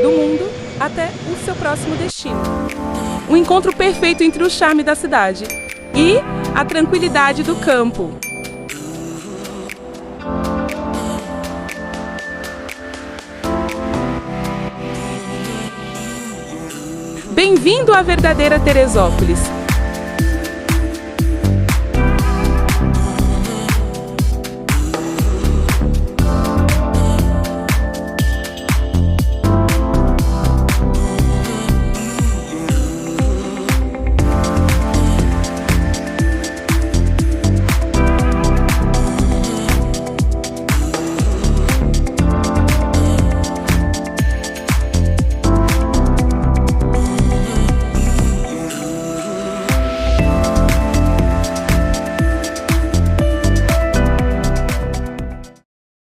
do mundo até o seu próximo destino. Um encontro perfeito entre o charme da cidade e a tranquilidade do campo. Bem-vindo à verdadeira Teresópolis!